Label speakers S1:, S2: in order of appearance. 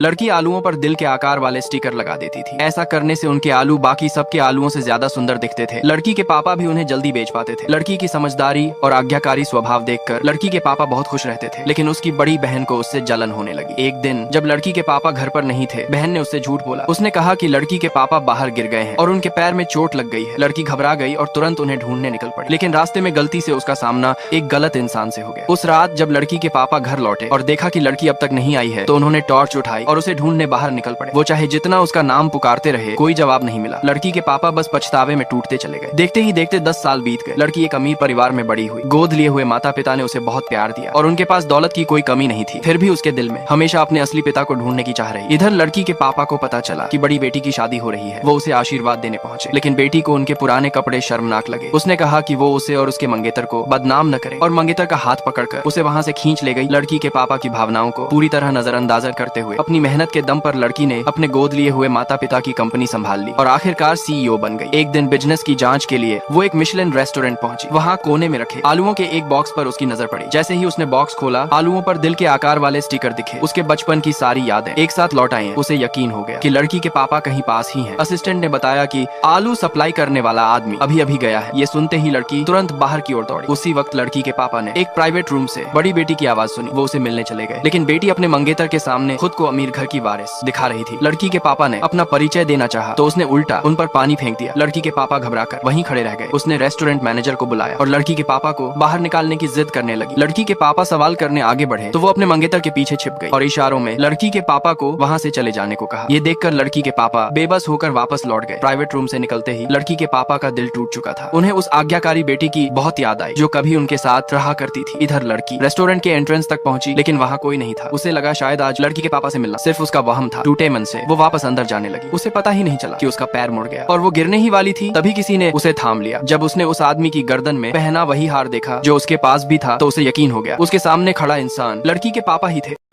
S1: लड़की आलूओं पर दिल के आकार वाले स्टिकर लगा देती थी। ऐसा करने से उनके आलू बाकी सबके आलूओं से ज्यादा सुंदर दिखते थे। लड़की के पापा भी उन्हें जल्दी बेच पाते थे। लड़की की समझदारी और आज्ञाकारी स्वभाव देखकर लड़की के पापा बहुत खुश रहते थे, लेकिन उसकी बड़ी बहन को उससे जलन होने लगी। एक दिन जब लड़की के पापा घर पर नहीं थे, बहन ने उससे झूठ बोला। उसने कहा कि लड़की के पापा बाहर गिर गए हैं और उनके पैर में चोट लग गई है। लड़की घबरा गई और तुरंत उन्हें ढूंढने निकल पड़ी, लेकिन रास्ते में गलती से उसका सामना एक गलत इंसान से हो गया। उस रात जब लड़की के पापा घर लौटे और देखा कि लड़की अब तक नहीं आई है, तो उन्होंने टॉर्च उठाई और उसे ढूंढने बाहर निकल पड़े। वो चाहे जितना उसका नाम पुकारते रहे, कोई जवाब नहीं मिला। लड़की के पापा बस पछतावे में टूटते चले गए। देखते ही देखते 10 साल बीत गए। लड़की एक अमीर परिवार में बड़ी हुई। गोद लिए हुए माता पिता ने उसे बहुत प्यार दिया और उनके पास दौलत की कोई कमी नहीं थी। फिर भी उसके दिल में हमेशा अपने असली पिता को ढूंढने की चाह रही। इधर लड़की के पापा को पता चला कि बड़ी बेटी की शादी हो रही है। वो उसे आशीर्वाद देने पहुंचे, लेकिन बेटी को उनके पुराने कपड़े शर्मनाक लगे। उसने कहा कि वो उसे और उसके मंगेतर को बदनाम न करे और मंगेतर का हाथ पकड़कर उसे वहां से खींच ले गई। लड़की के पापा की भावनाओं को पूरी तरह नजरअंदाज करते हुए अपनी मेहनत के दम पर लड़की ने अपने गोद लिए हुए माता पिता की कंपनी संभाल ली और आखिरकार सीईओ बन गई। एक दिन बिजनेस की जांच के लिए वो एक मिशेलिन रेस्टोरेंट पहुंची। वहां कोने में रखे आलूओं के एक बॉक्स पर उसकी नजर पड़ी। जैसे ही उसने बॉक्स खोला, आलूओं पर दिल के आकार वाले स्टिकर दिखे। उसके बचपन की सारी यादें एक साथ लौट आई हैं। उसे यकीन हो गया कि लड़की के पापा कहीं पास ही हैं। असिस्टेंट ने बताया कि आलू सप्लाई करने वाला आदमी अभी अभी गया है। ये सुनते ही लड़की तुरंत बाहर की ओर दौड़ी। उसी वक्त लड़की के पापा ने एक प्राइवेट रूम से बड़ी बेटी की आवाज सुनी। वो उसे मिलने चले गए, लेकिन बेटी अपने मंगेतर के सामने खुद को अमीर घर की वारिस दिखा रही थी। लड़की के पापा ने अपना परिचय देना चाहा तो उसने उल्टा उन पर पानी फेंक दिया। लड़की के पापा घबराकर वहीं खड़े रह गए। उसने रेस्टोरेंट मैनेजर को बुलाया और लड़की के पापा को बाहर निकालने की जिद करने लगी। लड़की के पापा सवाल करने आगे बढ़े तो वो अपने मंगेतर के पीछे छिप गई और इशारों में लड़की के पापा को वहां से चले जाने को कहा। ये देखकर लड़की के पापा बेबस होकर वापस लौट गए। प्राइवेट रूम से निकलते ही लड़की के पापा का दिल टूट चुका था। उन्हें उस आज्ञाकारी बेटी की बहुत याद आई जो कभी उनके साथ रहा करती थी। इधर लड़की रेस्टोरेंट के एंट्रेंस तक पहुंची, लेकिन वहाँ कोई नहीं था। उसे लगा शायद आज लड़की के पापा से मिलना सिर्फ उसका वहम था। टूटे मन से वो वापस अंदर जाने लगी। उसे पता ही नहीं चला कि उसका पैर मुड़ गया और वो गिरने ही वाली थी। तभी किसी ने उसे थाम लिया। जब उसने उस आदमी की गर्दन में पहना वही हार देखा जो उसके पास भी था, तो उसे यकीन हो गया उसके सामने खड़ा इंसान लड़की के पापा ही थे।